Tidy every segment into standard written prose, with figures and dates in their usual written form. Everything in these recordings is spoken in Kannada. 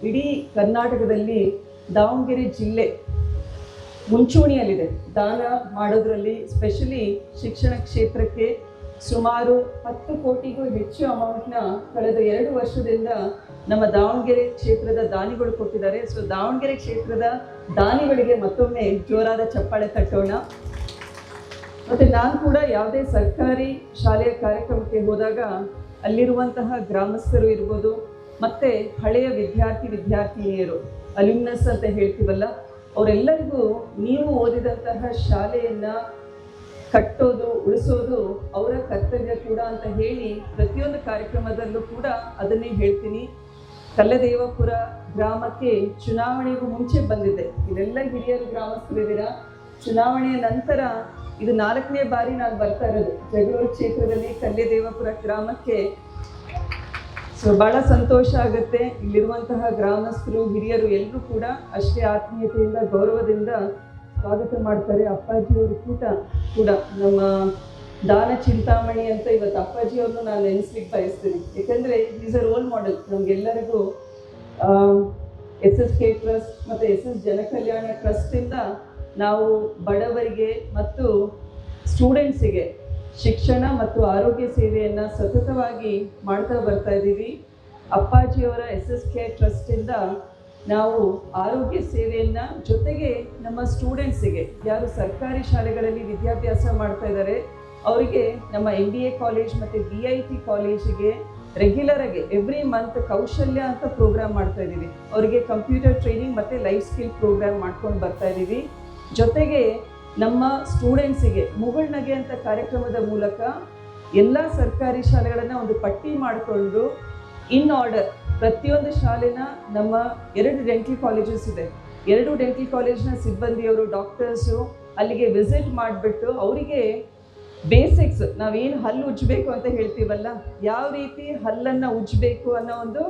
ಇಡೀ ಕರ್ನಾಟಕದಲ್ಲಿ ದಾವಣಗೆರೆ ಜಿಲ್ಲೆ ಮುಂಚೂಣಿಯಲ್ಲಿದೆ ದಾನ ಮಾಡೋದ್ರಲ್ಲಿ. ಸ್ಪೆಷಲಿ ಶಿಕ್ಷಣ ಕ್ಷೇತ್ರಕ್ಕೆ ಸುಮಾರು 10 ಕೋಟಿಗೂ ಹೆಚ್ಚು ಅಮೌಂಟ್ನ ಕಳೆದ 2 ವರ್ಷದಿಂದ ನಮ್ಮ ದಾವಣಗೆರೆ ಕ್ಷೇತ್ರದ ದಾನಿಗಳು ಕೊಟ್ಟಿದ್ದಾರೆ. ಸೊ ದಾವಣಗೆರೆ ಕ್ಷೇತ್ರದ ದಾನಿಗಳಿಗೆ ಮತ್ತೊಮ್ಮೆ ಜೋರಾದ ಚಪ್ಪಾಳೆ ತಟ್ಟೋಣ. ಮತ್ತು ನಾನು ಕೂಡ ಯಾವುದೇ ಸರ್ಕಾರಿ ಶಾಲೆಯ ಕಾರ್ಯಕ್ರಮಕ್ಕೆ ಹೋದಾಗ ಅಲ್ಲಿರುವಂತಹ ಗ್ರಾಮಸ್ಥರು ಇರ್ಬೋದು, ಮತ್ತು ಹಳೆಯ ವಿದ್ಯಾರ್ಥಿನಿಯರು, ಅಲ್ಯುಮ್ನಸ್ ಅಂತ ಹೇಳ್ತೀವಲ್ಲ, ಅವರೆಲ್ಲರಿಗೂ ನೀವು ಓದಿದಂತಹ ಶಾಲೆಯನ್ನು ಕಟ್ಟೋದು, ಉಳಿಸೋದು ಅವರ ಕರ್ತವ್ಯ ಕೂಡ ಅಂತ ಹೇಳಿ ಪ್ರತಿಯೊಂದು ಕಾರ್ಯಕ್ರಮದಲ್ಲೂ ಕೂಡ ಅದನ್ನೇ ಹೇಳ್ತೀನಿ. ಕಲ್ಲದೇವಪುರ ಗ್ರಾಮಕ್ಕೆ ಚುನಾವಣೆಗೂ ಮುಂಚೆ ಬಂದಿದೆ. ಇದೆಲ್ಲ ಹಿರಿಯರು ಗ್ರಾಮಸ್ಥರಿದ್ದೀರಾ. ಚುನಾವಣೆಯ ನಂತರ ಇದು 4ನೇ ಬಾರಿ ನಾನು ಬರ್ತಾ ಇರೋದು ಜಗಳೂರು ಕ್ಷೇತ್ರದಲ್ಲಿ ಕಲ್ಲದೇವಪುರ ಗ್ರಾಮಕ್ಕೆ. ಸೊ ಭಾಳ ಸಂತೋಷ ಆಗುತ್ತೆ. ಇಲ್ಲಿರುವಂತಹ ಗ್ರಾಮಸ್ಥರು, ಹಿರಿಯರು ಎಲ್ಲರೂ ಕೂಡ ಅಷ್ಟೇ ಆತ್ಮೀಯತೆಯಿಂದ, ಗೌರವದಿಂದ ಸ್ವಾಗತ ಮಾಡ್ತಾರೆ. ಅಪ್ಪಾಜಿಯವರು ಕೂಡ ನಮ್ಮ ದಾನ ಚಿಂತಾಮಣಿ ಅಂತ ಇವತ್ತು ಅಪ್ಪಾಜಿಯವ್ರನ್ನು ನಾನು ನೆನೆಸ್ಲಿಕ್ಕೆ ಬಯಸ್ತೀನಿ. ಯಾಕಂದರೆ ಈಸ್ ಅ ರೋಲ್ ಮಾಡೆಲ್ ನಮಗೆಲ್ಲರಿಗೂ. SS K ಟ್ರಸ್ಟ್ ಮತ್ತು SS ಜನಕಲ್ಯಾಣ ಟ್ರಸ್ಟಿಂದ ನಾವು ಬಡವರಿಗೆ ಮತ್ತು ಸ್ಟೂಡೆಂಟ್ಸಿಗೆ ಶಿಕ್ಷಣ ಮತ್ತು ಆರೋಗ್ಯ ಸೇವೆಯನ್ನು ಸತತವಾಗಿ ಮಾಡ್ತಾ ಬರ್ತಾ ಇದ್ದೀವಿ. ಅಪ್ಪಾಜಿಯವರ SS K ಟ್ರಸ್ಟಿಂದ ನಾವು ಆರೋಗ್ಯ ಸೇವೆಯನ್ನು ಜೊತೆಗೆ ನಮ್ಮ ಸ್ಟೂಡೆಂಟ್ಸಿಗೆ, ಯಾರು ಸರ್ಕಾರಿ ಶಾಲೆಗಳಲ್ಲಿ ವಿದ್ಯಾಭ್ಯಾಸ ಮಾಡ್ತಾ ಇದ್ದಾರೆ ಅವರಿಗೆ ನಮ್ಮ MBA ಕಾಲೇಜ್ ಮತ್ತು BIT ಕಾಲೇಜಿಗೆ ರೆಗ್ಯುಲರಾಗಿ ಎವ್ರಿ ಮಂತ್ ಕೌಶಲ್ಯ ಅಂತ ಪ್ರೋಗ್ರಾಮ್ ಮಾಡ್ತಾ ಇದ್ದೀವಿ. ಅವರಿಗೆ ಕಂಪ್ಯೂಟರ್ ಟ್ರೈನಿಂಗ್ ಮತ್ತು ಲೈಫ್ ಸ್ಕಿಲ್ ಪ್ರೋಗ್ರಾಮ್ ಮಾಡ್ಕೊಂಡು ಬರ್ತಾ ಇದ್ದೀವಿ. ಜೊತೆಗೆ ನಮ್ಮ ಸ್ಟೂಡೆಂಟ್ಸಿಗೆ ಮುಗುಳ್ನಗೆ ಅಂತ ಕಾರ್ಯಕ್ರಮದ ಮೂಲಕ ಎಲ್ಲ ಸರ್ಕಾರಿ ಶಾಲೆಗಳನ್ನು ಒಂದು ಪಟ್ಟಿ ಮಾಡಿಕೊಂಡು ಇನ್ ಆರ್ಡರ್ ಪ್ರತಿಯೊಂದು ಶಾಲೆನ ನಮ್ಮ 2 ಡೆಂಟಲ್ ಕಾಲೇಜಸ್ ಇದೆ. 2 ಡೆಂಟಲ್ ಕಾಲೇಜ್ನ ಸಿಬ್ಬಂದಿಯವರು, ಡಾಕ್ಟರ್ಸು ಅಲ್ಲಿಗೆ ವಿಸಿಟ್ ಮಾಡಿಬಿಟ್ಟು ಅವರಿಗೆ ಬೇಸಿಕ್ಸ್, ನಾವೇನು ಹಲ್ಲು ಉಜ್ಜಬೇಕು ಅಂತ ಹೇಳ್ತೀವಲ್ಲ, ಯಾವ ರೀತಿ ಹಲ್ಲನ್ನು ಉಜ್ಜಬೇಕು ಅನ್ನೋ ಒಂದು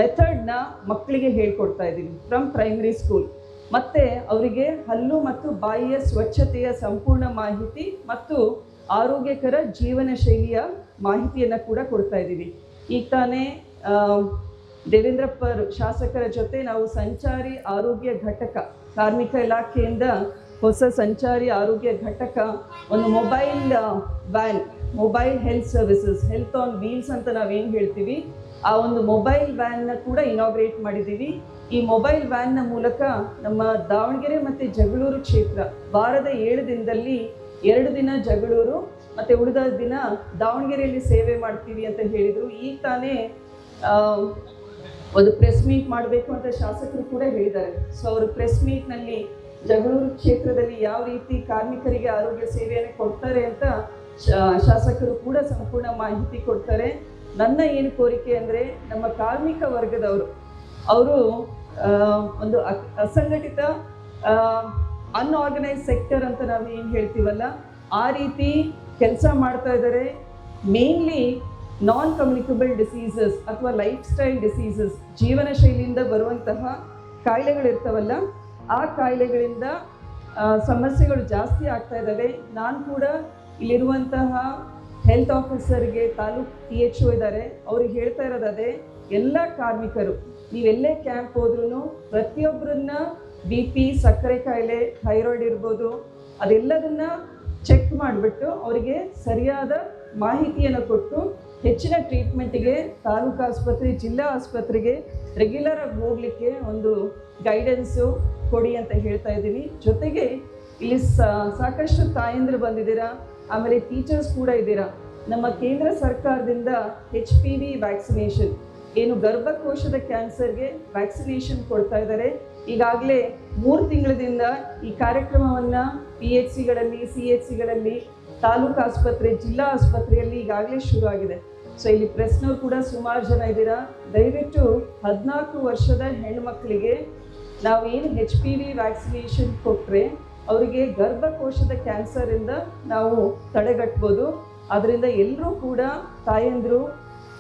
ಮೆಥಡ್ನ ಮಕ್ಕಳಿಗೆ ಹೇಳ್ಕೊಡ್ತಾ ಇದ್ದೀವಿ ಫ್ರಮ್ ಪ್ರೈಮರಿ ಸ್ಕೂಲ್. ಮತ್ತು ಅವರಿಗೆ ಹಲ್ಲು ಮತ್ತು ಬಾಯಿಯ ಸ್ವಚ್ಛತೆಯ ಸಂಪೂರ್ಣ ಮಾಹಿತಿ ಮತ್ತು ಆರೋಗ್ಯಕರ ಜೀವನ ಶೈಲಿಯ ಮಾಹಿತಿಯನ್ನು ಕೂಡ ಕೊಡ್ತಾ ಇದ್ದೀವಿ. ಈಗ ತಾನೇ ದೇವೇಂದ್ರಪ್ಪರು ಶಾಸಕರ ಜೊತೆ ನಾವು ಸಂಚಾರಿ ಆರೋಗ್ಯ ಘಟಕ, ಕಾರ್ಮಿಕ ಇಲಾಖೆಯಿಂದ ಹೊಸ ಸಂಚಾರಿ ಆರೋಗ್ಯ ಘಟಕ, ಒಂದು mobile van, mobile health services, health on wheels ಅಂತ ನಾವೇನು ಹೇಳ್ತೀವಿ, ಆ ಒಂದು ಮೊಬೈಲ್ ವ್ಯಾನ್ನ ಕೂಡ ಇನಾಗ್ರೇಟ್ ಮಾಡಿದ್ದೀವಿ. ಈ ಮೊಬೈಲ್ ವ್ಯಾನ್ನ ಮೂಲಕ ನಮ್ಮ ದಾವಣಗೆರೆ ಮತ್ತು ಜಗಳೂರು ಕ್ಷೇತ್ರ ವಾರದ 7 ದಿನದಲ್ಲಿ 2 ದಿನ ಜಗಳೂರು ಮತ್ತು ಉಳಿದ ದಿನ ದಾವಣಗೆರೆಯಲ್ಲಿ ಸೇವೆ ಮಾಡ್ತೀವಿ ಅಂತ ಹೇಳಿದರು. ಈಗ ತಾನೇ ಒಂದು ಪ್ರೆಸ್ ಮೀಟ್ ಮಾಡಬೇಕು ಅಂತ ಶಾಸಕರು ಕೂಡ ಹೇಳಿದ್ದಾರೆ. ಸೊ ಅವರು ಪ್ರೆಸ್ ಮೀಟ್ನಲ್ಲಿ ಜಗಳೂರು ಕ್ಷೇತ್ರದಲ್ಲಿ ಯಾವ ರೀತಿ ಕಾರ್ಮಿಕರಿಗೆ ಆರೋಗ್ಯ ಸೇವೆಯನ್ನು ಕೊಡ್ತಾರೆ ಅಂತ ಶಾಸಕರು ಕೂಡ ಸಂಪೂರ್ಣ ಮಾಹಿತಿ ಕೊಡ್ತಾರೆ. ನನ್ನ ಏನು ಕೋರಿಕೆ ಅಂದರೆ, ನಮ್ಮ ಕಾರ್ಮಿಕ ವರ್ಗದವರು ಅವರು ಒಂದು ಅಸಂಘಟಿತ ಅನ್ಆರ್ಗನೈಸ್ ಸೆಕ್ಟರ್ ಅಂತ ನಾವು ಏನು ಹೇಳ್ತೀವಲ್ಲ, ಆ ರೀತಿ ಕೆಲಸ ಮಾಡ್ತಾ ಇದ್ದಾರೆ. ಮೇನ್ಲಿ ನಾನ್ ಕಮ್ಯುನಿಕಬಲ್ ಡಿಸೀಸಸ್ ಅಥವಾ ಲೈಫ್ ಸ್ಟೈಲ್ ಡಿಸೀಸಸ್, ಜೀವನ ಶೈಲಿಯಿಂದ ಬರುವಂತಹ ಕಾಯಿಲೆಗಳಿರ್ತಾವಲ್ಲ, ಆ ಕಾಯಿಲೆಗಳಿಂದ ಸಮಸ್ಯೆಗಳು ಜಾಸ್ತಿ ಆಗ್ತಾ ಇದ್ದಾವೆ. ನಾನು ಕೂಡ ಇಲ್ಲಿರುವಂತಹ ಹೆಲ್ತ್ ಆಫೀಸರ್ಗೆ, ತಾಲೂಕು THO ಇದ್ದಾರೆ, ಅವ್ರಿಗೆ ಹೇಳ್ತಾ ಇರೋದು ಅದೇ, ಎಲ್ಲ ಕಾರ್ಮಿಕರು ನೀವೆಲ್ಲೇ ಕ್ಯಾಂಪ್ ಹೋದ್ರೂ ಪ್ರತಿಯೊಬ್ಬರನ್ನ BP, ಸಕ್ಕರೆ ಕಾಯಿಲೆ, ಥೈರಾಯ್ಡ್ ಇರ್ಬೋದು, ಅದೆಲ್ಲದನ್ನ ಚೆಕ್ ಮಾಡಿಬಿಟ್ಟು ಅವರಿಗೆ ಸರಿಯಾದ ಮಾಹಿತಿಯನ್ನು ಕೊಟ್ಟು ಹೆಚ್ಚಿನ ಟ್ರೀಟ್ಮೆಂಟಿಗೆ ತಾಲೂಕು ಆಸ್ಪತ್ರೆ, ಜಿಲ್ಲಾ ಆಸ್ಪತ್ರೆಗೆ ರೆಗ್ಯುಲರಾಗಿ ಹೋಗಲಿಕ್ಕೆ ಒಂದು ಗೈಡೆನ್ಸು ಕೊಡಿ ಅಂತ ಹೇಳ್ತಾ ಇದ್ದೀನಿ. ಜೊತೆಗೆ ಇಲ್ಲಿ ಸಾಕಷ್ಟು ತಾಯಂದಿರು ಬಂದಿದ್ದೀರಾ, ಆಮೇಲೆ ಟೀಚರ್ಸ್ ಕೂಡ ಇದ್ದೀರಾ. ನಮ್ಮ ಕೇಂದ್ರ ಸರ್ಕಾರದಿಂದ HPV ವ್ಯಾಕ್ಸಿನೇಷನ್, ಏನು ಗರ್ಭಕೋಶದ ಕ್ಯಾನ್ಸರ್ಗೆ ವ್ಯಾಕ್ಸಿನೇಷನ್ ಕೊಡ್ತಾ ಇದ್ದಾರೆ. ಈಗಾಗಲೇ 3 ತಿಂಗಳಿಂದ ಈ ಕಾರ್ಯಕ್ರಮವನ್ನು PHCಗಳಲ್ಲಿ, CHCಗಳಲ್ಲಿ, ತಾಲೂಕು ಆಸ್ಪತ್ರೆ, ಜಿಲ್ಲಾ ಆಸ್ಪತ್ರೆಯಲ್ಲಿ ಈಗಾಗಲೇ ಶುರು ಆಗಿದೆ. ಸೊ ಇಲ್ಲಿ ಪ್ರೆಸ್ನವ್ರು ಕೂಡ ಸುಮಾರು ಜನ ಇದ್ದೀರಾ. ದಯವಿಟ್ಟು 14 ವರ್ಷದ ಹೆಣ್ಮಕ್ಳಿಗೆ ನಾವೇನು HPV ವ್ಯಾಕ್ಸಿನೇಷನ್ ಕೊಟ್ಟರೆ ಅವರಿಗೆ ಗರ್ಭಕೋಶದ ಕ್ಯಾನ್ಸರಿಂದ ನಾವು ತಡೆಗಟ್ಬೋದು. ಅದರಿಂದ ಎಲ್ಲರೂ ಕೂಡ ತಾಯಂದಿರು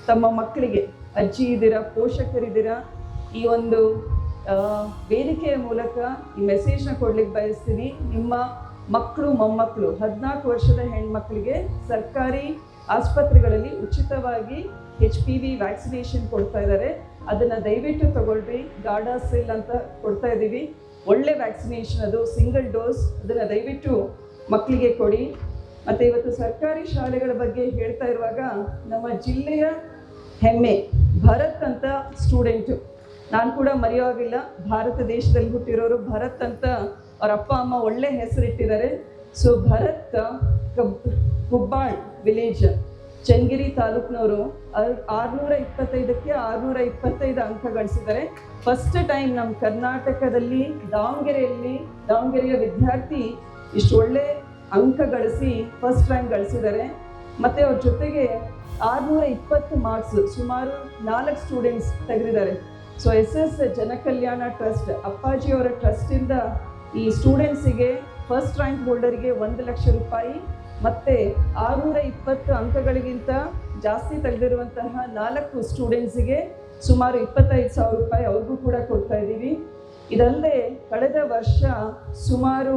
ತಮ್ಮ ಮಕ್ಕಳಿಗೆ, ಅಜ್ಜಿ ಇದ್ದೀರಾ, ಪೋಷಕರಿದ್ದೀರಾ, ಈ ಒಂದು ವೇದಿಕೆಯ ಮೂಲಕ ಈ ಮೆಸೇಜ್ನ ಕೊಡ್ಲಿಕ್ಕೆ ಬಯಸ್ತೀನಿ. ನಿಮ್ಮ ಮಕ್ಕಳು, ಮೊಮ್ಮಕ್ಕಳು, 14 ವರ್ಷದ ಹೆಣ್ಮಕ್ಳಿಗೆ ಸರ್ಕಾರಿ ಆಸ್ಪತ್ರೆಗಳಲ್ಲಿ ಉಚಿತವಾಗಿ HPV ವ್ಯಾಕ್ಸಿನೇಷನ್ ಕೊಡ್ತಾ ಇದ್ದಾರೆ. ಅದನ್ನು ದಯವಿಟ್ಟು ತಗೊಳ್ರಿ. ಗಾರ್ಡಾಸಿಲ್ ಅಂತ ಕೊಡ್ತಾ ಇದ್ದೀವಿ, ಒಳ್ಳೆ ವ್ಯಾಕ್ಸಿನೇಷನ್, ಅದು ಸಿಂಗಲ್ ಡೋಸ್. ಅದನ್ನು ದಯವಿಟ್ಟು ಮಕ್ಕಳಿಗೆ ಕೊಡಿ. ಮತ್ತು ಇವತ್ತು ಸರ್ಕಾರಿ ಶಾಲೆಗಳ ಬಗ್ಗೆ ಹೇಳ್ತಾ ಇರುವಾಗ ನಮ್ಮ ಜಿಲ್ಲೆಯ ಹೆಮ್ಮೆ ಭರತ್ ಅಂತ ಸ್ಟೂಡೆಂಟು, ನಾನು ಕೂಡ ಮರೆಯೋಗಿಲ್ಲ. ಭಾರತ ದೇಶದಲ್ಲಿ ಹುಟ್ಟಿರೋರು ಭರತ್ ಅಂತ ಅವ್ರ ಅಪ್ಪ ಅಮ್ಮ ಒಳ್ಳೆ ಹೆಸರಿಟ್ಟಿದ್ದಾರೆ. ಸೊ ಭರತ್ ಹುಬ್ಬಾಳ್ ವಿಲೇಜ್, ಚನ್ನಗಿರಿ ತಾಲೂಕಿನವರು 625ಕ್ಕೆ 625 ಅಂಕ ಗಳಿಸಿದ್ದಾರೆ. ಫಸ್ಟ್ ಟೈಮ್ ನಮ್ಮ ಕರ್ನಾಟಕದಲ್ಲಿ ದಾವಣಗೆರೆಯ ವಿದ್ಯಾರ್ಥಿ ಇಷ್ಟು ಒಳ್ಳೆ ಅಂಕ ಗಳಿಸಿ ಫಸ್ಟ್ ರ್ಯಾಂಕ್ ಗಳಿಸಿದ್ದಾರೆ. ಮತ್ತು ಅವ್ರ ಜೊತೆಗೆ 620 ಮಾರ್ಕ್ಸ್, ಸುಮಾರು 4 ಸ್ಟೂಡೆಂಟ್ಸ್ ತೆಗೆದಿದ್ದಾರೆ. ಸೊ SS ಜನಕಲ್ಯಾಣ ಟ್ರಸ್ಟ್, ಅಪ್ಪಾಜಿಯವರ ಟ್ರಸ್ಟಿಂದ ಈ ಸ್ಟೂಡೆಂಟ್ಸಿಗೆ ಫಸ್ಟ್ ರ್ಯಾಂಕ್ ಹೋಲ್ಡರಿಗೆ 1 ಲಕ್ಷ ರೂಪಾಯಿ ಮತ್ತು 620 ಅಂಕಗಳಿಗಿಂತ ಜಾಸ್ತಿ ತೆಗೆದಿರುವಂತಹ 4 ಸ್ಟೂಡೆಂಟ್ಸಿಗೆ ಸುಮಾರು 25,000 ರೂಪಾಯಿ ಅವ್ರಿಗೂ ಕೂಡ ಕೊಡ್ತಾ ಇದ್ದೀವಿ. ಇದಲ್ಲದೆ ಕಳೆದ ವರ್ಷ ಸುಮಾರು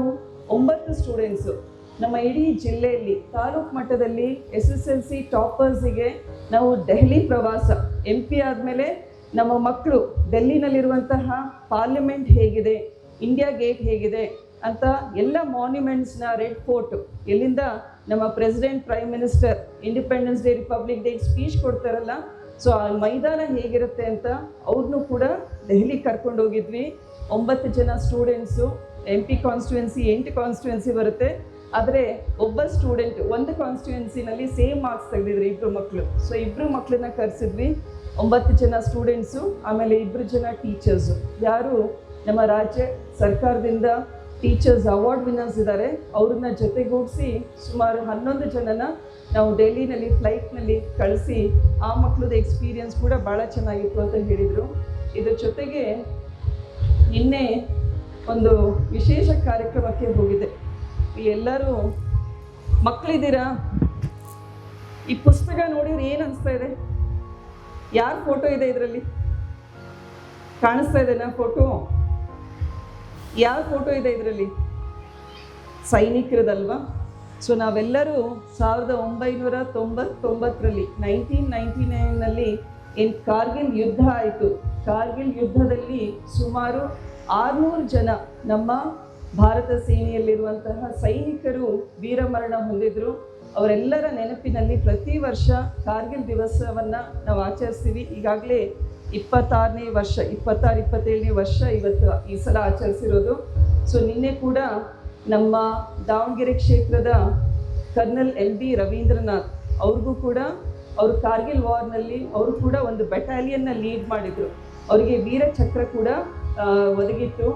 9 ಸ್ಟೂಡೆಂಟ್ಸು ನಮ್ಮ ಇಡೀ ಜಿಲ್ಲೆಯಲ್ಲಿ ತಾಲೂಕು ಮಟ್ಟದಲ್ಲಿ SSLC ಟಾಪರ್ಸಿಗೆ ನಾವು ದೆಹಲಿ ಪ್ರವಾಸ, MP ಆದಮೇಲೆ ನಮ್ಮ ಮಕ್ಕಳು ಡೆಲ್ಲಿನಲ್ಲಿರುವಂತಹ ಪಾರ್ಲಿಮೆಂಟ್ ಹೇಗಿದೆ, ಇಂಡಿಯಾ ಗೇಟ್ ಹೇಗಿದೆ ಅಂತ ಎಲ್ಲ ಮಾನ್ಯುಮೆಂಟ್ಸ್ನ, ರೆಡ್ ಫೋರ್ಟ್, ಎಲ್ಲಿಂದ ನಮ್ಮ president, prime minister independence day, republic day speech ಕೊಡ್ತಾರಲ್ಲ, ಸೊ ಆ ಮೈದಾನ ಹೇಗಿರುತ್ತೆ ಅಂತ ಅವ್ರನ್ನೂ ಕೂಡ ದೆಹಲಿಗೆ ಕರ್ಕೊಂಡು ಹೋಗಿದ್ವಿ. 9 ಜನ ಸ್ಟೂಡೆಂಟ್ಸು. MP ಕಾನ್ಸ್ಟಿಟ್ಯುವೆನ್ಸಿ 8 ಕಾನ್ಸ್ಟಿಟ್ಯುವೆನ್ಸಿ ಬರುತ್ತೆ, ಆದರೆ ಒಬ್ಬ ಸ್ಟೂಡೆಂಟ್ ಒಂದು ಕಾನ್ಸ್ಟಿಟ್ಯುವೆನ್ಸಿನಲ್ಲಿ ಸೇಮ್ ಮಾರ್ಕ್ಸ್ ತೆಗೆದಿದ್ರು 2 ಮಕ್ಕಳು. ಸೊ 2 ಮಕ್ಕಳನ್ನ ಕರೆಸಿದ್ವಿ, 9 ಜನ ಸ್ಟೂಡೆಂಟ್ಸು, ಆಮೇಲೆ 2 ಜನ ಟೀಚರ್ಸು. ಯಾರು ನಮ್ಮ ರಾಜ್ಯ ಸರ್ಕಾರದಿಂದ ಟೀಚರ್ಸ್ ಅವಾರ್ಡ್ ವಿನ್ನರ್ಸ್ ಇದ್ದಾರೆ, ಅವ್ರನ್ನ ಜೊತೆಗೂಡಿಸಿ ಸುಮಾರು 11 ಜನನ ನಾವು ಡೆಲ್ಲಿನಲ್ಲಿ ಫ್ಲೈಟ್ನಲ್ಲಿ ಕಳಿಸಿ ಆ ಮಕ್ಕಳದ್ದು ಎಕ್ಸ್ಪೀರಿಯನ್ಸ್ ಕೂಡ ಭಾಳ ಚೆನ್ನಾಗಿತ್ತು ಅಂತ ಹೇಳಿದರು. ಇದ್ರ ಜೊತೆಗೆ ನಿನ್ನೆ ಒಂದು ವಿಶೇಷ ಕಾರ್ಯಕ್ರಮಕ್ಕೆ ಹೋಗಿದೆ. ಎಲ್ಲರೂ ಮಕ್ಕಳಿದ್ದೀರಾ? ಈ ಪುಸ್ತಕ ನೋಡಿದ್ರೆ ಏನು ಅನಿಸ್ತಾ ಇದೆ? ಯಾರ ಫೋಟೋ ಇದೆ ಇದರಲ್ಲಿ? ಕಾಣಿಸ್ತಾ ಇದೆನಾ ಫೋಟೋ? ಯಾವ ಫೋಟೋ ಇದೆ ಇದರಲ್ಲಿ? ಸೈನಿಕರದಲ್ವಾ? ಸೊ ನಾವೆಲ್ಲರೂ 1999ರಲ್ಲಿ 1999ನಲ್ಲಿ ಏನು ಕಾರ್ಗಿಲ್ ಯುದ್ಧ ಆಯಿತು, ಕಾರ್ಗಿಲ್ ಯುದ್ಧದಲ್ಲಿ ಸುಮಾರು 600 ಜನ ನಮ್ಮ ಭಾರತ ಸೇನೆಯಲ್ಲಿರುವಂತಹ ಸೈನಿಕರು ವೀರಮರಣ ಹೊಂದಿದ್ರು. ಅವರೆಲ್ಲರ ನೆನಪಿನಲ್ಲಿ ಪ್ರತಿ ವರ್ಷ ಕಾರ್ಗಿಲ್ ದಿವಸವನ್ನು ನಾವು ಆಚರಿಸ್ತೀವಿ. ಈಗಾಗಲೇ 26ನೇ ವರ್ಷ, 27ನೇ ವರ್ಷ ಇವತ್ತು ಈ ಸಲ ಆಚರಿಸಿರೋದು. ಸೊ ನಿನ್ನೆ ಕೂಡ ನಮ್ಮ ದಾವಣಗೆರೆ ಕ್ಷೇತ್ರದ ಕರ್ನಲ್ LB ರವೀಂದ್ರನಾಥ್ ಅವ್ರಿಗೂ ಕೂಡ ಅವರು ಕಾರ್ಗಿಲ್ ವಾರ್ನಲ್ಲಿ ಅವರು ಕೂಡ ಒಂದು ಬೆಟಾಲಿಯನ್ನ ಲೀಡ್ ಮಾಡಿದರು. ಅವರಿಗೆ ವೀರ ಚಕ್ರ ಕೂಡ ಒದಗಿತ್ತು.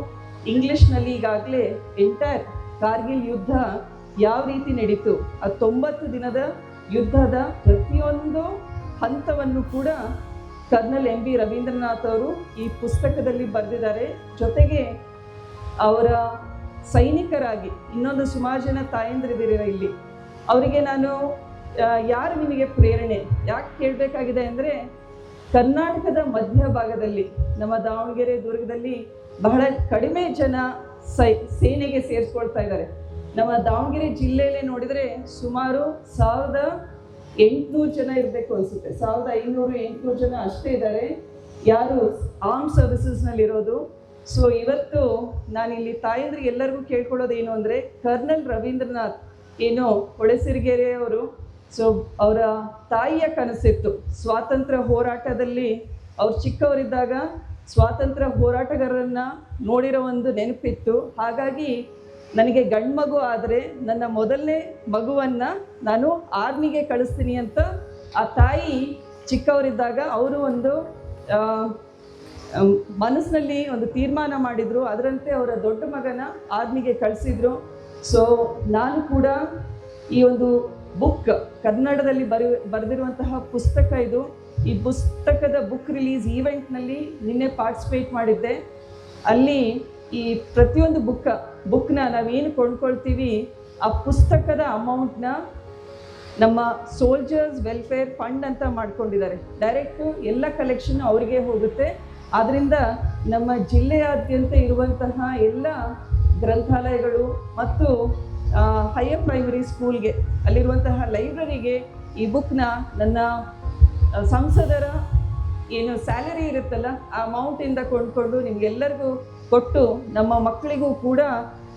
ಇಂಗ್ಲಿಷ್ನಲ್ಲಿ ಈಗಾಗಲೇ ಎಂಟೈರ್ ಕಾರ್ಗಿಲ್ ಯುದ್ಧ ಯಾವ ರೀತಿ ನಡೀತು, ಆ 90 ದಿನದ ಯುದ್ಧದ ಪ್ರತಿಯೊಂದು ಹಂತವನ್ನು ಕೂಡ ಕರ್ನಲ್ MB ರವೀಂದ್ರನಾಥ್ ಅವರು ಈ ಪುಸ್ತಕದಲ್ಲಿ ಬರೆದಿದ್ದಾರೆ. ಜೊತೆಗೆ ಅವರ ಸೈನಿಕರಾಗಿ ಇನ್ನೊಂದು ಸುಮಾರು ಜನ ತಾಯಂದಿರಿದ್ದೀರ ಇಲ್ಲಿ, ಅವರಿಗೆ ನಾನು ಯಾರು ನಿಮಗೆ ಪ್ರೇರಣೆ ಯಾಕೆ ಕೇಳಬೇಕಾಗಿದೆ ಅಂದರೆ, ಕರ್ನಾಟಕದ ಮಧ್ಯಭಾಗದಲ್ಲಿ ನಮ್ಮ ದಾವಣಗೆರೆ ದುರ್ಗದಲ್ಲಿ ಬಹಳ ಕಡಿಮೆ ಜನ ಸೇನೆಗೆ ಸೇರಿಸ್ಕೊಳ್ತಾ ಇದ್ದಾರೆ. ನಮ್ಮ ದಾವಣಗೆರೆ ಜಿಲ್ಲೆಯಲ್ಲೇ ನೋಡಿದರೆ ಸುಮಾರು 1800 ಜನ ಇರಬೇಕು ಅನಿಸುತ್ತೆ, 1500-800 ಜನ ಅಷ್ಟೇ ಇದ್ದಾರೆ ಯಾರು ಆರ್ಮ್ ಸರ್ವಿಸಸ್ನಲ್ಲಿರೋದು. ಸೊ ಇವತ್ತು ನಾನಿಲ್ಲಿ ತಾಯಂದ್ರಿಗೆ ಎಲ್ಲರಿಗೂ ಕೇಳ್ಕೊಳ್ಳೋದೇನು ಅಂದರೆ, ಕರ್ನಲ್ ರವೀಂದ್ರನಾಥ್ ಏನು ಹೊಳೆಸಿರಿಗೆರೆಯವರು, ಸೊ ಅವರ ತಾಯಿಯ ಕನಸಿತ್ತು ಸ್ವಾತಂತ್ರ್ಯ ಹೋರಾಟದಲ್ಲಿ. ಅವ್ರು ಚಿಕ್ಕವರಿದ್ದಾಗ ಸ್ವಾತಂತ್ರ್ಯ ಹೋರಾಟಗಾರರನ್ನು ನೋಡಿರೋ ಒಂದು ನೆನಪಿತ್ತು. ಹಾಗಾಗಿ ನನಗೆ ಗಂಡು ಮಗು ಆದರೆ ನನ್ನ ಮೊದಲನೇ ಮಗುವನ್ನು ನಾನು ಆರ್ಮಿಗೆ ಕಳಿಸ್ತೀನಿ ಅಂತ ಆ ತಾಯಿ ಚಿಕ್ಕವರಿದ್ದಾಗ ಅವರು ಒಂದು ಮನಸ್ಸಿನಲ್ಲಿ ಒಂದು ತೀರ್ಮಾನ ಮಾಡಿದರು. ಅದರಂತೆ ಅವರ ದೊಡ್ಡ ಮಗನ ಆರ್ಮಿಗೆ ಕಳಿಸಿದ್ರು. ಸೊ ನಾನು ಕೂಡ ಈ ಒಂದು ಬುಕ್ ಕನ್ನಡದಲ್ಲಿ ಬರೆದಿರುವಂತಹ ಪುಸ್ತಕ ಇದು. ಈ ಪುಸ್ತಕದ ಬುಕ್ ರಿಲೀಸ್ ಈವೆಂಟ್ನಲ್ಲಿ ನಿನ್ನೆ ಪಾರ್ಟಿಸಿಪೇಟ್ ಮಾಡಿದ್ದೆ. ಅಲ್ಲಿ ಈ ಪ್ರತಿಯೊಂದು ಬುಕ್ನ ನಾವೇನು ಕೊಂಡ್ಕೊಳ್ತೀವಿ ಆ ಪುಸ್ತಕದ ಅಮೌಂಟ್ನ ನಮ್ಮ ಸೋಲ್ಜರ್ಸ್ ವೆಲ್ಫೇರ್ ಫಂಡ್ ಅಂತ ಮಾಡ್ಕೊಂಡಿದ್ದಾರೆ. ಡೈರೆಕ್ಟು ಎಲ್ಲ ಕಲೆಕ್ಷನ್ ಅವರಿಗೆ ಹೋಗುತ್ತೆ. ಆದ್ದರಿಂದ ನಮ್ಮ ಜಿಲ್ಲೆಯಾದ್ಯಂತ ಇರುವಂತಹ ಎಲ್ಲ ಗ್ರಂಥಾಲಯಗಳು ಮತ್ತು ಹೈಯರ್ ಪ್ರೈಮರಿ ಸ್ಕೂಲ್ಗೆ ಅಲ್ಲಿರುವಂತಹ ಲೈಬ್ರರಿಗೆ ಈ ಬುಕ್ನ ನನ್ನ ಸಂಸದರ ಏನು ಸ್ಯಾಲರಿ ಇರುತ್ತಲ್ಲ ಆ ಅಮೌಂಟಿಂದ ಕೊಂಡ್ಕೊಂಡು ನಿಮ್ಗೆಲ್ಲರಿಗೂ ಕೊಟ್ಟು ನಮ್ಮ ಮಕ್ಕಳಿಗೂ ಕೂಡ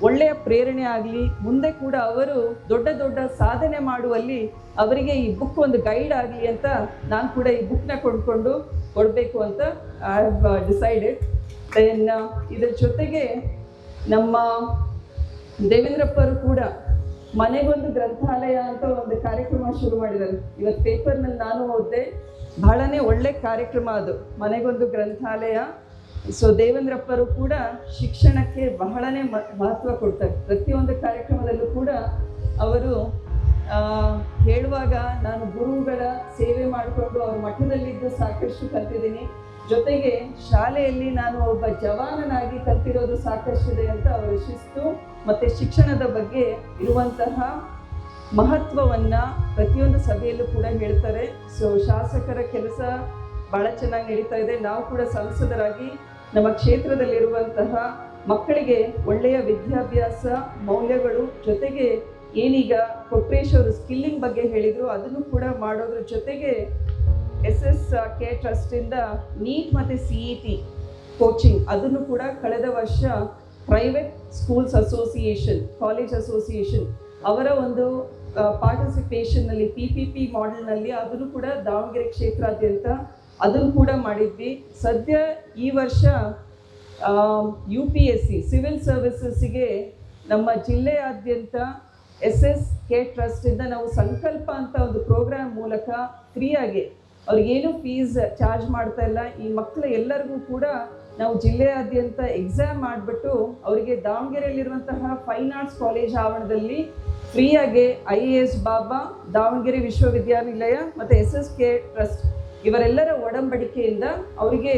ಒಳ್ಳೆಯ ಪ್ರೇರಣೆ ಆಗಲಿ, ಮುಂದೆ ಕೂಡ ಅವರು ದೊಡ್ಡ ದೊಡ್ಡ ಸಾಧನೆ ಮಾಡುವಲ್ಲಿ ಅವರಿಗೆ ಈ ಬುಕ್ ಒಂದು ಗೈಡ್ ಆಗಲಿ ಅಂತ ನಾನು ಕೂಡ ಈ ಬುಕ್ನ ಕೊಂಡ್ಕೊಂಡು ಕೊಡಬೇಕು ಅಂತ ಐ ಹ್ಯಾವ್ ಡಿಸೈಡೆಡ್. ದೆನ್ ಇದರ ಜೊತೆಗೆ ನಮ್ಮ ದೇವೇಂದ್ರಪ್ಪರು ಕೂಡ ಮನೆಗೊಂದು ಗ್ರಂಥಾಲಯ ಅಂತ ಒಂದು ಕಾರ್ಯಕ್ರಮ ಶುರು ಮಾಡಿದ್ದಾರೆ. ಇವತ್ತು ಪೇಪರ್ನಲ್ಲಿ ನಾನು ಓದಿದೆ, ಬಹಳನೇ ಒಳ್ಳೆ ಕಾರ್ಯಕ್ರಮ ಅದು, ಮನೆಗೊಂದು ಗ್ರಂಥಾಲಯ. ಸೊ ದೇವೇಂದ್ರಪ್ಪರು ಕೂಡ ಶಿಕ್ಷಣಕ್ಕೆ ಬಹಳನೇ ಮಹತ್ವ ಕೊಡ್ತಾರೆ. ಪ್ರತಿಯೊಂದು ಕಾರ್ಯಕ್ರಮದಲ್ಲೂ ಕೂಡ ಅವರು ಹೇಳುವಾಗ ನಾನು ಗುರುಗಳ ಸೇವೆ ಮಾಡಿಕೊಂಡು ಅವ್ರ ಮಠದಲ್ಲಿದ್ದು ಸಾಕಷ್ಟು ಕಲ್ತಿದ್ದೀನಿ, ಜೊತೆಗೆ ಶಾಲೆಯಲ್ಲಿ ನಾನು ಒಬ್ಬ ಜವಾನನಾಗಿ ಕಲ್ತಿರೋದು ಸಾಕಷ್ಟಿದೆ ಅಂತ ಅವರ ಶಿಸ್ತು ಮತ್ತು ಶಿಕ್ಷಣದ ಬಗ್ಗೆ ಇರುವಂತಹ ಮಹತ್ವವನ್ನು ಪ್ರತಿಯೊಂದು ಸಭೆಯಲ್ಲೂ ಕೂಡ ಹೇಳ್ತಾರೆ. ಸೊ ಶಾಸಕರ ಕೆಲಸ ಭಾಳ ಚೆನ್ನಾಗಿ ನಡೀತಾ ಇದೆ. ನಾವು ಕೂಡ ಸಂಸದರಾಗಿ ನಮ್ಮ ಕ್ಷೇತ್ರದಲ್ಲಿರುವಂತಹ ಮಕ್ಕಳಿಗೆ ಒಳ್ಳೆಯ ವಿದ್ಯಾಭ್ಯಾಸ ಮೌಲ್ಯಗಳು, ಜೊತೆಗೆ ಏನೀಗ ಕೊಟ್ರೇಶ್ ಅವರು ಸ್ಕಿಲ್ಲಿಂಗ್ ಬಗ್ಗೆ ಹೇಳಿದರು ಅದನ್ನು ಕೂಡ ಮಾಡೋದ್ರ ಜೊತೆಗೆ SSK ಟ್ರಸ್ಟಿಂದ ನೀಟ್ ಮತ್ತು CET ಕೋಚಿಂಗ್ ಅದನ್ನು ಕೂಡ ಕಳೆದ ವರ್ಷ private schools association, college association ಅವರ ಒಂದು ಪಾರ್ಟಿಸಿಪೇಷನ್ನಲ್ಲಿ PPP ಮಾಡೆಲ್ನಲ್ಲಿ ಅದನ್ನು ಕೂಡ ದಾವಣಗೆರೆ ಕ್ಷೇತ್ರಾದ್ಯಂತ ಅದನ್ನು ಕೂಡ ಮಾಡಿದ್ವಿ. ಸದ್ಯ ಈ ವರ್ಷ UPSC ಸಿವಿಲ್ ಸರ್ವಿಸಸ್ಸಿಗೆ ನಮ್ಮ ಜಿಲ್ಲೆಯಾದ್ಯಂತ SSK ಟ್ರಸ್ಟಿಂದ ನಾವು ಸಂಕಲ್ಪ ಅಂತ ಒಂದು ಪ್ರೋಗ್ರಾಮ್ ಮೂಲಕ ಫ್ರೀಯಾಗಿ ಅವ್ರಿಗೇನು ಫೀಸ್ ಚಾರ್ಜ್ ಮಾಡ್ತಾ ಇಲ್ಲ, ಈ ಮಕ್ಕಳು ಎಲ್ಲರಿಗೂ ಕೂಡ ನಾವು ಜಿಲ್ಲೆಯಾದ್ಯಂತ ಎಕ್ಸಾಮ್ ಮಾಡಿಬಿಟ್ಟು ಅವರಿಗೆ ದಾವಣಗೆರೆಯಲ್ಲಿರುವಂತಹ ಫೈನ್ ಆರ್ಟ್ಸ್ ಕಾಲೇಜ್ ಆವರಣದಲ್ಲಿ ಫ್ರೀಯಾಗಿ IAS ಬಾಬಾ, ದಾವಣಗೆರೆ ವಿಶ್ವವಿದ್ಯಾನಿಲಯ ಮತ್ತು SSK ಟ್ರಸ್ಟ್ ಇವರೆಲ್ಲರ ಒಡಂಬಡಿಕೆಯಿಂದ ಅವರಿಗೆ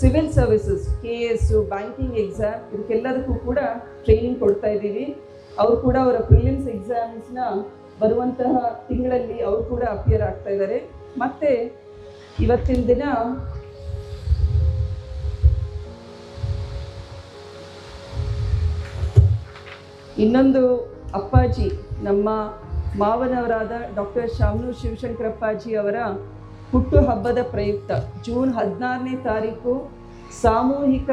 civil services KS banking exam ಇದಕ್ಕೆಲ್ಲದಕ್ಕೂ ಕೂಡ ಟ್ರೈನಿಂಗ್ ಕೊಡ್ತಾ ಇದ್ದೀವಿ. ಅವರು ಕೂಡ ಅವರ ಪ್ರಿಲಿಮ್ಸ್ ಎಕ್ಸಾಮ್ಸ್ನ ಬರುವಂತಹ ತಿಂಗಳಲ್ಲಿ ಅವರು ಕೂಡ ಅಪಿಯರ್ ಆಗ್ತಾ ಇದ್ದಾರೆ. ಮತ್ತು ಇವತ್ತಿನ ದಿನ ಇನ್ನೊಂದು ಅಪ್ಪಾಜಿ, ನಮ್ಮ ಮಾವನವರಾದ ಡಾಕ್ಟರ್ ಶಾಮನೂರು ಶಿವಶಂಕರಪ್ಪಾಜಿ ಅವರ ಹುಟ್ಟು ಹಬ್ಬದ ಪ್ರಯುಕ್ತ ಜೂನ್ 16ನೇ ತಾರೀಕು ಸಾಮೂಹಿಕ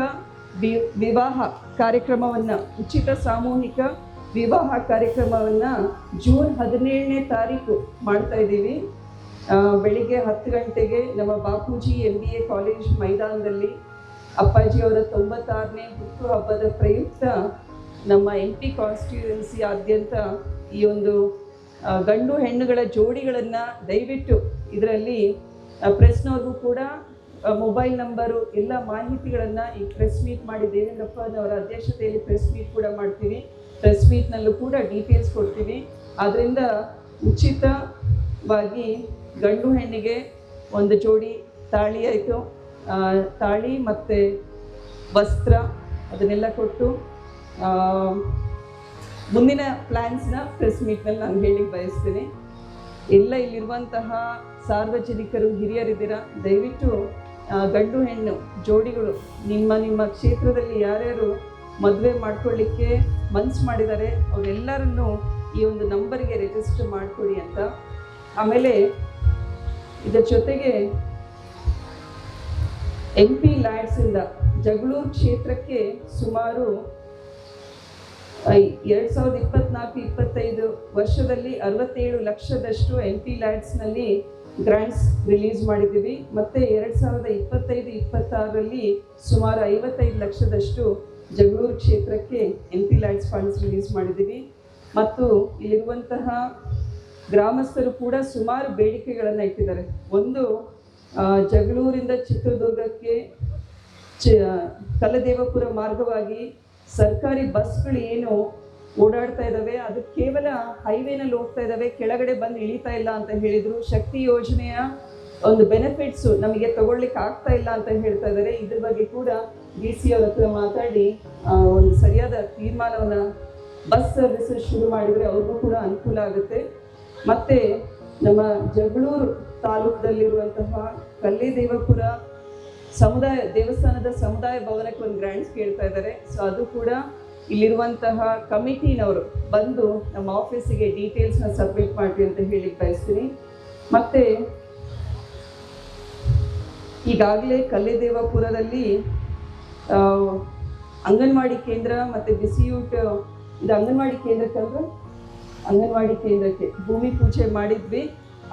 ವಿವಾಹ ಕಾರ್ಯಕ್ರಮವನ್ನು, ಉಚಿತ ಸಾಮೂಹಿಕ ವಿವಾಹ ಕಾರ್ಯಕ್ರಮವನ್ನು ಜೂನ್ 17ನೇ ತಾರೀಕು ಮಾಡ್ತಾ ಇದ್ದೀವಿ. ಬೆಳಿಗ್ಗೆ 10 ಗಂಟೆಗೆ ನಮ್ಮ ಬಾಪೂಜಿ MBA ಕಾಲೇಜ್ ಮೈದಾನದಲ್ಲಿ ಅಪ್ಪಾಜಿಯವರ 96ನೇ ಹುಟ್ಟು ಹಬ್ಬದ ಪ್ರಯುಕ್ತ ನಮ್ಮ MP ಕಾನ್ಸ್ಟಿಟ್ಯೂಯೆನ್ಸಿ ಆದ್ಯಂತ ಈ ಒಂದು ಗಂಡು ಹೆಣ್ಣುಗಳ ಜೋಡಿಗಳನ್ನು ದಯವಿಟ್ಟು ಇದರಲ್ಲಿ ಪ್ರೆಸ್ನವ್ರಿಗೂ ಕೂಡ ಮೊಬೈಲ್ ನಂಬರು ಎಲ್ಲ ಮಾಹಿತಿಗಳನ್ನು ಈ ಪ್ರೆಸ್ ಮೀಟ್ ಮಾಡಿ ದೇವೇಂದ್ರಪ್ಪನವರ ಅಧ್ಯಕ್ಷತೆಯಲ್ಲಿ ಪ್ರೆಸ್ ಮೀಟ್ ಕೂಡ ಮಾಡ್ತೀವಿ. ಪ್ರೆಸ್ ಮೀಟ್ನಲ್ಲೂ ಕೂಡ ಡೀಟೇಲ್ಸ್ ಕೊಡ್ತೀವಿ. ಆದ್ದರಿಂದ ಉಚಿತವಾಗಿ ಗಂಡು ಹೆಣ್ಣಿಗೆ ಒಂದು ಜೋಡಿ ತಾಳಿ ಆಯಿತು, ತಾಳಿ ಮತ್ತು ವಸ್ತ್ರ ಅದನ್ನೆಲ್ಲ ಕೊಟ್ಟು ಮುಂದಿನ ಪ್ಲ್ಯಾನ್ಸ್ನ ಪ್ರೆಸ್ ಮೀಟ್ನಲ್ಲಿ ನಾನು ಹೇಳಿಕ್ಕೆ ಬಯಸ್ತೀನಿ. ಎಲ್ಲ ಇಲ್ಲಿರುವಂತಹ ಸಾರ್ವಜನಿಕರು ಹಿರಿಯರಿದ್ದೀರ, ದಯವಿಟ್ಟು ಗಂಡು ಹೆಣ್ಣು ಜೋಡಿಗಳು ನಿಮ್ಮ ಕ್ಷೇತ್ರದಲ್ಲಿ ಯಾರ್ಯಾರು ಮದುವೆ ಮಾಡ್ಕೊಳ್ಳಿಕ್ಕೆ ಮನ್ಸು ಮಾಡಿದ್ದಾರೆ ಅವರೆಲ್ಲರನ್ನು ಈ ಒಂದು ನಂಬರ್ಗೆ ರಿಜಿಸ್ಟರ್ ಮಾಡಿಕೊಡಿ ಅಂತ. ಆಮೇಲೆ ಇದರ ಜೊತೆಗೆ MP ಲ್ಯಾಡ್ಸಿಂದ ಜಗಳೂರು ಕ್ಷೇತ್ರಕ್ಕೆ ಸುಮಾರು 2024-25 ವರ್ಷದಲ್ಲಿ 67 ಲಕ್ಷದಷ್ಟು MP ಲ್ಯಾಡ್ಸ್ನಲ್ಲಿ ಗ್ರಾಂಟ್ಸ್ ರಿಲೀಸ್ ಮಾಡಿದ್ದೀವಿ. ಮತ್ತು 2025-26ರಲ್ಲಿ ಸುಮಾರು 55 ಲಕ್ಷದಷ್ಟು ಜಗಳೂರು ಕ್ಷೇತ್ರಕ್ಕೆ MP ಲ್ಯಾಡ್ಸ್ ಫಂಡ್ಸ್ ರಿಲೀಸ್ ಮಾಡಿದ್ದೀವಿ. ಮತ್ತು ಇಲ್ಲಿರುವಂತಹ ಗ್ರಾಮಸ್ಥರು ಕೂಡ ಸುಮಾರು ಬೇಡಿಕೆಗಳನ್ನು ಇಟ್ಟಿದ್ದಾರೆ. ಒಂದು, ಜಗಳೂರಿಂದ ಚಿತ್ರದುರ್ಗಕ್ಕೆ ಕಲದೇವಪುರ ಮಾರ್ಗವಾಗಿ ಸರ್ಕಾರಿ ಬಸ್ಗಳು ಏನು ಓಡಾಡ್ತಾ ಇದ್ದಾವೆ ಅದು ಕೇವಲ ಹೈವೇನಲ್ಲಿ ಹೋಗ್ತಾ ಇದ್ದಾವೆ, ಕೆಳಗಡೆ ಬಂದು ಇಳಿತಾ ಇಲ್ಲ ಅಂತ ಹೇಳಿದರು. ಶಕ್ತಿ ಯೋಜನೆಯ ಒಂದು ಬೆನಿಫಿಟ್ಸು ನಮಗೆ ತಗೊಳ್ಳಿಕ್ಕೆ ಆಗ್ತಾ ಇಲ್ಲ ಅಂತ ಹೇಳ್ತಾ ಇದ್ದಾರೆ. ಇದ್ರ ಬಗ್ಗೆ ಕೂಡ DC ಅವ್ರ ಹತ್ರ ಮಾತಾಡಿ ಒಂದು ಸರಿಯಾದ ತೀರ್ಮಾನವನ್ನು, ಬಸ್ ಸರ್ವಿಸಸ್ ಶುರು ಮಾಡಿದರೆ ಅವ್ರಿಗೂ ಕೂಡ ಅನುಕೂಲ ಆಗುತ್ತೆ. ಮತ್ತು ನಮ್ಮ ಜಗಳೂರು ತಾಲೂಕದಲ್ಲಿರುವಂತಹ ಕಲ್ಲೇದೇವಪುರ ದೇವಸ್ಥಾನದ ಸಮುದಾಯ ಭವನಕ್ಕೆ ಒಂದು ಗ್ರಾಂಟ್ಸ್ ಕೇಳ್ತಾ ಇದ್ದಾರೆ. ಸೊ ಅದು ಕೂಡ ಇಲ್ಲಿರುವಂತಹ ಕಮಿಟಿನವರು ಬಂದು ನಮ್ಮ ಆಫೀಸಿಗೆ ಡೀಟೇಲ್ಸ್ನ ಸಬ್ಮಿಟ್ ಮಾಡಿ ಅಂತ ಹೇಳಿಕ್ಕೆ ಬಯಸ್ತೀನಿ. ಮತ್ತು ಈಗಾಗಲೇ ಕಲ್ಲೆದೇವಪುರದಲ್ಲಿ ಅಂಗನವಾಡಿ ಕೇಂದ್ರ ಮತ್ತು ಬಿಸಿಯೂಟ, ಇದು ಅಂಗನವಾಡಿ ಕೇಂದ್ರಕ್ಕಂದ್ರೆ ಅಂಗನವಾಡಿ ಕೇಂದ್ರಕ್ಕೆ ಭೂಮಿ ಪೂಜೆ ಮಾಡಿದ್ವಿ.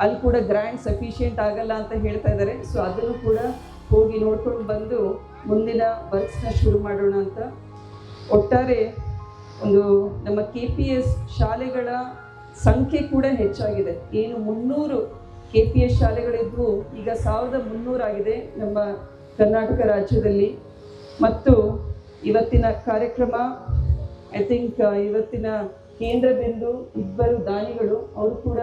ಅಲ್ಲಿ ಕೂಡ ಗ್ರ್ಯಾಂಡ್ ಸಫಿಷಿಯೆಂಟ್ ಆಗಲ್ಲ ಅಂತ ಹೇಳ್ತಾ ಇದ್ದಾರೆ. ಸೊ ಅದನ್ನು ಕೂಡ ಹೋಗಿ ನೋಡ್ಕೊಂಡು ಬಂದು ಮುಂದಿನ ವರ್ಕ್ಸ್ನ ಶುರು ಮಾಡೋಣ ಅಂತ. ಒಟ್ಟಾರೆ ಒಂದು ನಮ್ಮ KPS ಶಾಲೆಗಳ ಸಂಖ್ಯೆ ಕೂಡ ಹೆಚ್ಚಾಗಿದೆ. ಏನು 300 KPS ಶಾಲೆಗಳಿದ್ವು, ಈಗ 1300 ಆಗಿದೆ ನಮ್ಮ ಕರ್ನಾಟಕ ರಾಜ್ಯದಲ್ಲಿ. ಮತ್ತು ಇವತ್ತಿನ ಕಾರ್ಯಕ್ರಮ ಐ ಥಿಂಕ್ ಇವತ್ತಿನ ಕೇಂದ್ರ ಬಿಂದು ಇಬ್ಬರು ದಾನಿಗಳು, ಅವರು ಕೂಡ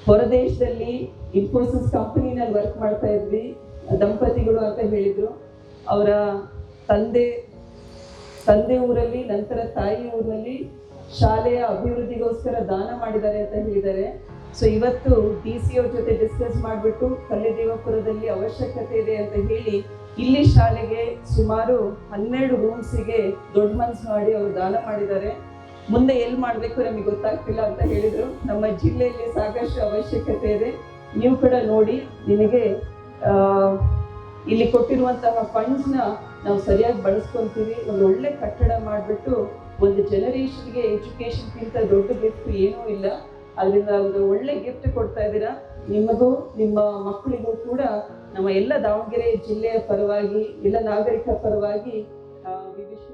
ಹೊರದೇಶದಲ್ಲಿ ಇನ್ಫೋಸಿಸ್ ಕಂಪನಿನಲ್ಲಿ ವರ್ಕ್ ಮಾಡ್ತಾ ಇದ್ವಿ, ದಂಪತಿಗಳು ಅಂತ ಹೇಳಿದರು. ಅವರ ತಂದೆ ಊರಲ್ಲಿ, ನಂತರ ತಾಯಿ ಊರಿನಲ್ಲಿ ಶಾಲೆಯ ಅಭಿವೃದ್ಧಿಗೋಸ್ಕರ ದಾನ ಮಾಡಿದ್ದಾರೆ ಅಂತ ಹೇಳಿದ್ದಾರೆ. ಸೊ ಇವತ್ತು DC ಅವ್ರ ಜೊತೆ ಡಿಸ್ಕಸ್ ಮಾಡಿಬಿಟ್ಟು ಕಲ್ಲೆದೇವಪುರದಲ್ಲಿ ಅವಶ್ಯಕತೆ ಇದೆ ಅಂತ ಹೇಳಿ ಇಲ್ಲಿ ಶಾಲೆಗೆ ಸುಮಾರು 12 ರೂಮ್ಸಿಗೆ ದೊಡ್ಡ ಮನಸ್ಸು ಮಾಡಿ ಅವರು ದಾನ ಮಾಡಿದ್ದಾರೆ. ಮುಂದೆ ಎಲ್ಲಿ ಮಾಡಬೇಕು ನಮಗೆ ಗೊತ್ತಾಗ್ತಿಲ್ಲ ಅಂತ ಹೇಳಿದರು. ನಮ್ಮ ಜಿಲ್ಲೆಯಲ್ಲಿ ಸಾಕಷ್ಟು ಅವಶ್ಯಕತೆ ಇದೆ, ನೀವು ಕೂಡ ನೋಡಿ. ನಿಮಗೆ ಇಲ್ಲಿ ಕೊಟ್ಟಿರುವಂತಹ ಫಂಡ್ಸ್ನ ನಾವು ಸರಿಯಾಗಿ ಬಳಸ್ಕೊತೀವಿ. ಒಂದು ಒಳ್ಳೆ ಕಟ್ಟಡ ಮಾಡಿಬಿಟ್ಟು ಒಂದು ಜನರೇಷನ್ಗೆ ಎಜುಕೇಷನ್ಗಿಂತ ದೊಡ್ಡ ಗಿಫ್ಟ್ ಏನೂ ಇಲ್ಲ. ಅದರಿಂದ ಒಂದು ಒಳ್ಳೆ ಗಿಫ್ಟ್ ಕೊಡ್ತಾ ಇದ್ದೀರಾ. ನಿಮಗೂ ನಿಮ್ಮ ಮಕ್ಕಳಿಗೂ ಕೂಡ ನಮ್ಮ ಎಲ್ಲ ದಾವಣಗೆರೆ ಜಿಲ್ಲೆಯ ಪರವಾಗಿ, ಎಲ್ಲ ನಾಗರಿಕರ ಪರವಾಗಿ ವಿಶ್